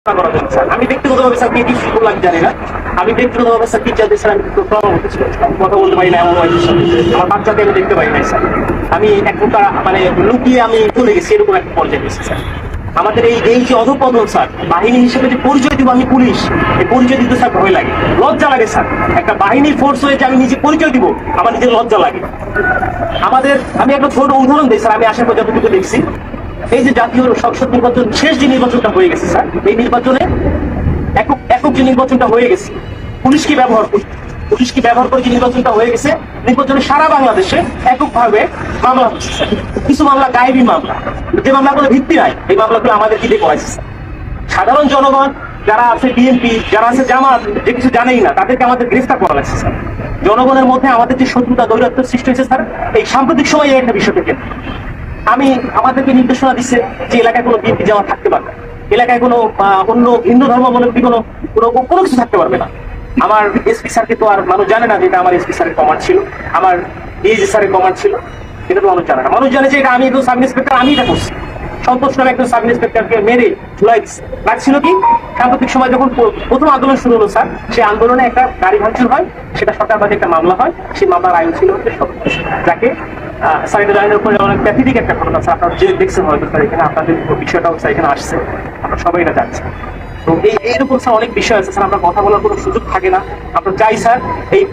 আমি ব্যক্তিগতভাবে স্যার কি করলাম জানি না। আমি ব্যক্তিগতভাবে স্যার টিচারদের স্যার আমি কথা বলতে পারি না, এমন আমার বাচ্চাকে আমি দেখতে পাই নাই স্যার। আমি এক প্রকার মানে লুকিয়ে আমি চলে গেছি, এরকম একটা পর্যায়ে গেছি স্যার। আমাদের এই এই যে অধপতন স্যার, বাহিনী হিসেবে যে পরিচয় দিব আমি পুলিশ, এই পরিচয় দিতে স্যার ভয় লাগে, লজ্জা লাগে স্যার। একটা বাহিনীর ফোর্স হয়ে যে আমি নিজে পরিচয় দিব, আমার নিজের লজ্জা লাগে। আমাদের আমি একটা ছোট উদাহরণ দিই স্যার, আমি আসার পর যতটুকু দেখছি, এই যে জাতীয় সংসদ নির্বাচন শেষ যে নির্বাচনটা হয়ে গেছে স্যার, এই নির্বাচনে একক একক যে নির্বাচনটা হয়ে গেছে, পুলিশ কি ব্যবহার করে যে নির্বাচনটা হয়ে গেছে, নির্বাচনে সারা বাংলাদেশে এককভাবে মামলা হচ্ছে স্যার। কিছু মামলা গায়েবী মামলা, যে মামলাগুলো ভিত্তি নাই, এই মামলাগুলো আমাদের কি দিয়ে করাইছে স্যার। সাধারণ জনগণ যারা আছে, বিএনপি যারা আছে, জামাত, যে কিছু জানেই না, তাদেরকে আমাদের গ্রেফতার করা লাগছে স্যার। জনগণের মধ্যে আমাদের যে শত্রুতা দৈরাত্ম সৃষ্টি হয়েছে স্যার, এই সাম্প্রতিক সময়ে একটা বিষয় থেকে আমি আমাদেরকে নির্দেশনা দিচ্ছে যে এলাকায় কোনো বিএনপি জামাত থাকতে পারবে না, এলাকায় কোনো অন্য হিন্দু ধর্মাবলম্বী কোনো কোনো কিছু থাকতে পারবে না। আমার এসপি স্যারকে তো আর মানুষ জানে না যে এটা আমার এসপি স্যারের কমান্ড ছিল, আমার ডিএজি স্যারের কমান্ড ছিল, এটা তো মানুষ জানে না। মানুষ জানে যে এটা আমি একজন সাব ইন্সপেক্টর, আমি এটা করছি। সন্তোষ নামে একজন সাব ইন্সপেক্টরকে মেরে ঝুলাই রাখছিল কি সাম্প্রতিক সময় যখন প্রথম আন্দোলন শুরু হলো স্যার, সেই আন্দোলনে একটা গাড়ি ভাঙচুর হয়, সেটা সরকারবাদী একটা মামলা হয়। সেই মামলার আইন ছিল হচ্ছে যাকে স্যার এটা লাইনের উপরে অনেক প্যাথেটিক একটা ঘটনা স্যার, আপনারা যে দেখছেন হয়তো স্যার, এখানে আপনাদের বিষয়টাও স্যার এখানে আসছে, আমরা সবাই এটা জানছি। তো এইরকম স্যার অনেক বিষয় আছে স্যার, আমরা কথা বলার কোনো সুযোগ থাকে না। আমরা চাই স্যার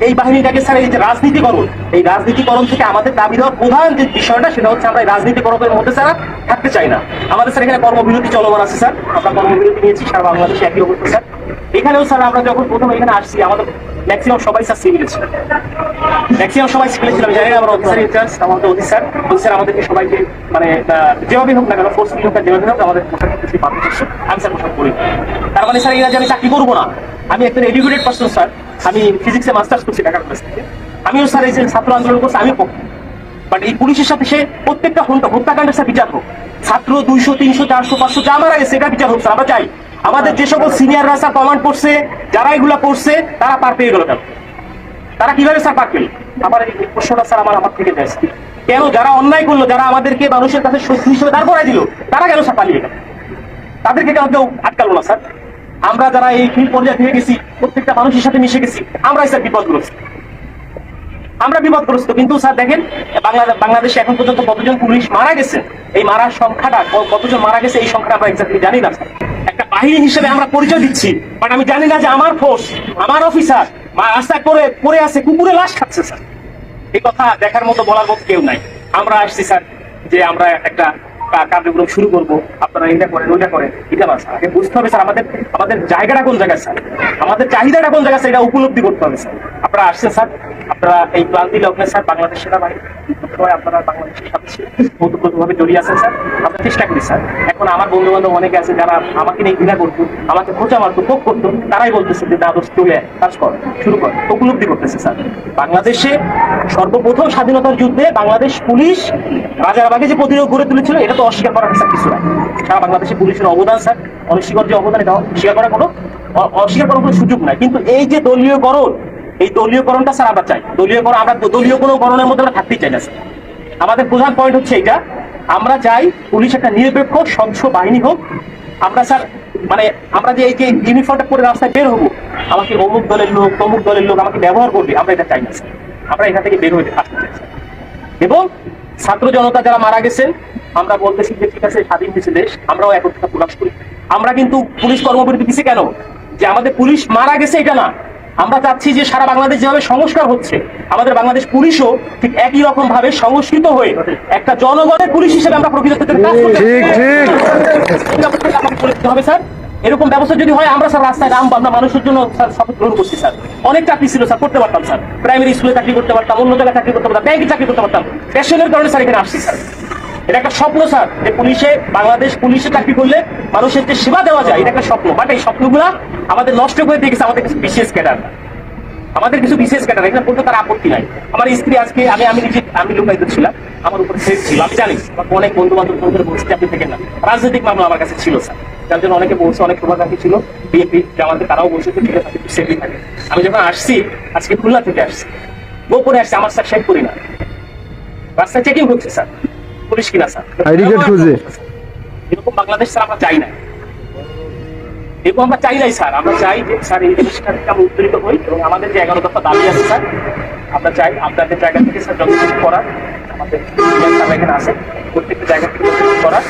এই বাহিনীটাকে স্যার, এই যে রাজনীতিকরণ, এই রাজনীতিকরণ থেকে আমাদের দাবি দেওয়ার প্রধান যে বিষয়টা, সেটা হচ্ছে আমরা এই রাজনীতিকরণের মধ্যে স্যার থাকতে চাই না। আমাদের স্যার এখানে কর্মবিরতি চলমান আছে স্যার, আমরা কর্মবিরতি নিয়েছি সারা বাংলাদেশে একই অবস্থা স্যার। এখানেও স্যার আমরা যখন প্রথম এখানে আসছি, আমাদের ম্যাক্সিমাম সবাই স্যার সিভিল ছিল, ম্যাক্সিমাম সবাই সিভিল ছিলাম, জানি না আমরা অফিসার ইনচার্জ, আমাদের অফিসার আমাদেরকে সবাইকে মানে যেভাবে হোক না কেন, ফোর্সফুলি হোক যেভাবে হোক আমাদের পোশাক বাধ্য করছে। আমি স্যার পোশাক করি, তার মানে স্যার এরা যে আমি চাকরি করবো না। আমি একটা এডুকেটেড পার্সন স্যার, আমি ফিজিক্সে মাস্টার্স করছি ঢাকা কলেজ থেকে। আমিও স্যার এই যে ছাত্র আন্দোলন করছি, আমি পক্ষে। বাট এই পুলিশের সাথে সে প্রত্যেকটা হত্যাকাণ্ডের স্যার বিচার হোক, ছাত্র 200, 300, 400, 500 যা মারা গেছে এটা বিচার হোক স্যার। আমরা চাই আমাদের যে সকল সিনিয়ররা স্যার কমান্ড করছে, যারা এগুলা করছে, তারা পার পেয়ে গেল। কেন তারা কিভাবে স্যার পার পেল? আমার এই প্রশ্নটা স্যার আমার থেকে যায়। কেন যারা অন্যায় করলো, যারা আমাদেরকে মানুষের কাছে শত্রু হিসেবে দাঁড় করাই দিল, তারা কেন স্যার পালিয়ে গেল? তাদেরকে কেন কেউ আটকালো না স্যার? আমরা যারা এই ফিল্ড পর্যায়ে থেকে গেছি, প্রত্যেকটা মানুষের সাথে মিশে গেছি, আমরাই স্যার বিপদগ্রস্ত, আমরা বিপদগ্রস্ত। কিন্তু স্যার দেখেন বাংলাদেশে এখন পর্যন্ত কতজন পুলিশ মারা গেছে, এই মারার সংখ্যাটা কতজন মারা গেছে, এই সংখ্যাটা আমরা এক্স্যাক্টলি জানি না স্যার। একটা বাহিনী হিসেবে আমরা পরিচয় দিচ্ছি, বাট আমি জানি না যে আমার ফোর্স, আমার অফিসার রাস্তায় পড়ে আছে, কুকুরে লাশ খাচ্ছে স্যার। এই কথা দেখার মতো, বলার মতো কেউ নাই। আমরা আসছি স্যার যে আমরা একটা কার্যক্রম শুরু করবো, আপনারা এটা করেন ওইটা করেন, এটা না স্যার। আগে বুঝতে হবে স্যার আমাদের জায়গাটা কোন জায়গায় স্যার, আমাদের চাহিদাটা কোন জায়গায় স্যার, এটা উপলব্ধি করতে হবে স্যার। আপনারা আসছেন স্যার, আপনারা এই ক্লান্তি লগ্নে স্যার বাংলাদেশ সেনাবাহিনী আপনারা বাংলাদেশের সাথে ওতপ্রোতভাবে জড়িয়ে আছেন স্যার। আমরা চেষ্টা করি স্যার। এখন আমার বন্ধু বান্ধব অনেকে আছে যারা আমাকে নিয়ে ঘৃণা করতো, আমাকে খোঁচা মারতো, কোপ করতো, তারাই বলতেছে যে দাদোস চলে কাজ কর, শুরু কর। উপলব্ধি করতেছে স্যার, বাংলাদেশে সর্বপ্রথম স্বাধীনতার যুদ্ধে বাংলাদেশ পুলিশ রাজারবাগে যে প্রতিরোধ গড়ে তুলেছিল, এটা তো অস্বীকার করার স্যার কিছু নাই। সারা বাংলাদেশে পুলিশের অবদান স্যার, অনস্বীকার যে অবদান, এটা অস্বীকার করার কোনো সুযোগ নাই। কিন্তু এই যে দলীয়করণ, এই দলীয়করণটা স্যার আমরা চাই। আমরা দলীয় কোনো করণের মধ্যে আমরা থাকতেই চাই না স্যার। আমাদের প্রধান পয়েন্ট হচ্ছে এইটা, আমরা চাই পুলিশ একটা নিরপেক্ষ স্বচ্ছ বাহিনী হোক। আমরা স্যার মানে আমরা যে এই যে ইউনিফর্মটা পরে রাস্তায় বের হবো, আমাকে অমুক দলের লোক তমুক দলের লোক আমাকে ব্যবহার করবে, আমরা এটা চাই না স্যার। আমরা এখান থেকে বের হয়ে আসতে চাই স্যার। এবং ছাত্র জনতা যারা মারা গেছেন, আমরা বলতেছি যে ঠিক আছে, স্বাধীন হয়েছে দেশ, আমরাও একত্রিত প্রকাশ করি। আমরা কিন্তু পুলিশ কর্মবিরতি দিচ্ছি কেন? যে আমাদের পুলিশ মারা গেছে এটা না, আমরা চাচ্ছি যে সারা বাংলাদেশ যেভাবে সংস্কার হচ্ছে, আমাদের বাংলাদেশ পুলিশও ঠিক একই রকম ভাবে সংস্কৃত হয়ে একটা জনগণের পুলিশ হিসেবে আমরা প্রকৃত হবে স্যার। এরকম ব্যবস্থা যদি হয়, আমরা স্যার রাস্তায় নামবো, আমরা মানুষের জন্য স্যার শপথ গ্রহণ করছি স্যার। অনেক চাকরি ছিল স্যার, করতে পারতাম স্যার, প্রাইমারি স্কুলে চাকরি করতে পারতাম, অন্য জায়গায় চাকরি করতে পারতাম, ব্যাংকে চাকরি করতে পারতাম। প্যাশনের কারণে স্যার এখানে আসছি স্যার। এটা একটা স্বপ্ন স্যার, যে বাংলাদেশ পুলিশে চাকরি করলে মানুষের যে সেবা দেওয়া যায়, এটা একটা স্বপ্ন। বাট এই স্বপ্নগুলা আমাদের নষ্ট করে দিয়ে গেছে আমাদের কিছু বিশেষ ক্যাডার, এখানে বলতে তার আপত্তি নাই। আমার স্ত্রী আজকে আমি লোকায়িত ছিলাম, আমার উপর সেট ছিল, আমি জানি অনেক বন্ধু বান্ধব বলছে আপনি থেকে না, রাজনৈতিক মামলা আমার কাছে ছিল স্যার, যার জন্য অনেকে বলছে, অনেক শুভাকাঙ্ক্ষী ছিল বিএনপি জামাতে, তারাও বলছে যে ঠিক আছে সেফলি থাকে। আমি যখন আসছি, আজকে খুলনা থেকে আসছি, গোপনে আসছি, আমার স্যার শেখ করি না, রাস্তায় চেকিং করছে স্যার, পুলিশ কিনা স্যার, এরকম বাংলাদেশ স্যার আমরা চাই না। এরকম আমরা চাই নাই স্যার, আমরা চাই যে স্যার এই জিনিসটা থেকে আমরা উত্তরিত হই এবং আমাদের যে 11 দফা দাবি আছে স্যার, আমরা চাই আপনাদের জায়গা থেকে স্যার যতটুকু করার আমাদের স্যার এখানে আছে প্রত্যেকটা জায়গা থেকে যতটুকু করার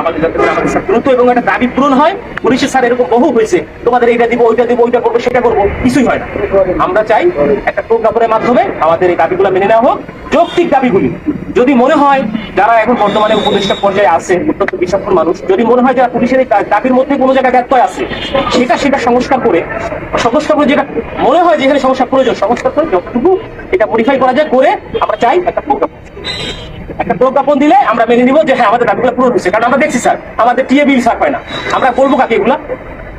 আমাদের যাতে করে আমাদের স্যার দ্রুত এবং একটা দাবি পূরণ হয়। পুলিশের স্যার এরকম বহু হয়েছে, তোমাদের এইটা দিব ওইটা দিব ওইটা করবো সেটা করবো, কিছুই হয় না। আমরা চাই একটা প্রজ্ঞাপনের মাধ্যমে আমাদের এই দাবিগুলো মেনে নেওয়া হোক, যৌক্তিক দাবিগুলি। যদি মনে হয় যারা এখন বর্তমানে উপদেষ্টা পর্যায়ে আছে অত্যন্ত বিচক্ষণ মানুষ, যদি মনে হয় যারা পুলিশের এই দাবির মধ্যে কোনো জায়গায় ব্যত্যয় আছে, সেটা সংস্কার করে যেটা মনে হয় যেখানে সমস্যা প্রয়োজন সংস্কার করে যতটুকু এটা মডিফাই করা যায় করে আমরা চাই একটা প্রজ্ঞাপন দিলে আমরা মেনে নিব যে হ্যাঁ আমাদের দাবিগুলো পূরণ হচ্ছে। কারণ আমরা দেখছি স্যার আমাদের টিএ বিল স্যার পায় না, আমরা বলবো কাকে এগুলা,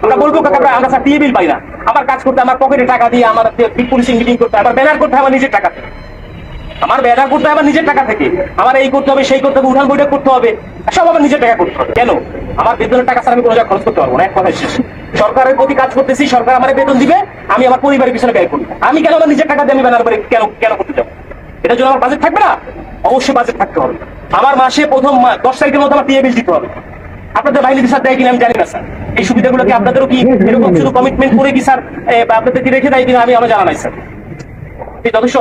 আমরা বলবো কাকে আমরা স্যার টিএ বিল পাই না। আমার কাজ করতে আমার পকেটে টাকা দিয়ে আমার পুলিশিং মিটিং করতে আমার ব্যানার করতে আমার নিজের টাকা, আমার ব্যানার করতে হবে নিজের টাকা থেকে, আমার এই করতে হবে সেই করতে হবে উঠান বৈঠক করতে হবে, সব আমার নিজের টাকা করতে হবে। কেন আমার বেতনের টাকা স্যার আমি কোনো জায়গায় খরচ করতে পারবো না, এক কথায় শেষ। সরকারের প্রতি কাজ করতেছি, সরকার আমার বেতন দিবে, আমি আমার পরিবারের পিছনে ব্যয় করি, আমি কেন আমার নিজের টাকা দিয়ে আমি ব্যানার করে কেন করতে যাবো? এটার জন্য আমার বাজেট থাকবে না? অবশ্যই বাজেট থাকতে হবে। আমার মাসে প্রথম 10 তারিখের মধ্যে আমার টিএ বিল দিতে হবে। আপনাদের বাহিনীর স্যার দেয় কিনা আমি জানি না স্যার, এই সুবিধাগুলো কি আপনাদেরও কি এরকম শুধু কমিটমেন্ট করে কি স্যার আপনাদের কি রেখে দেয় কিনা আমি জানা নাই স্যার। যথেষ্ট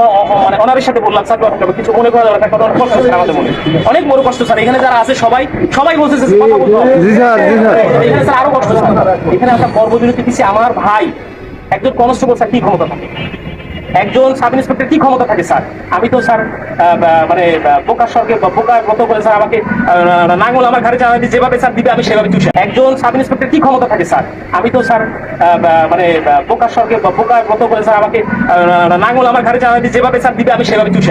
মানে অনারের সাথে বললাম স্যার কিছু মনে করা যাবে না, অনেক কষ্ট স্যার আমাদের মনে, অনেক বড় কষ্ট স্যার। এখানে যারা আছে সবাই বলছে কথা বলতে হবে। এখানে স্যার আরো কষ্ট স্যার, এখানে আমরা কর্মবিরতি দিচ্ছি। আমার ভাই একজন কনস্টেবল স্যার কি ক্ষমতা থাকে, একজন সাব ইন্সপেক্টর কি ক্ষমতা থাকে স্যার? আমি তো স্যার মানে বোকার স্বর্গে বোকার মতো করে স্যার আমাকে নাঙ্গল আমার ঘাড়ে চালাতে যেভাবে স্যার দিবে আমি সেভাবে চুষে। একজন সাব ইন্সপেক্টর কি ক্ষমতা থাকে স্যার? আমি তো স্যার মানে বোকার স্বর্গে বোকার মতো করে স্যার আমাকে নাঙ্গল আমার ঘাড়ে চালাতে যেভাবে স্যার দিবে আমি সেভাবে চুষে।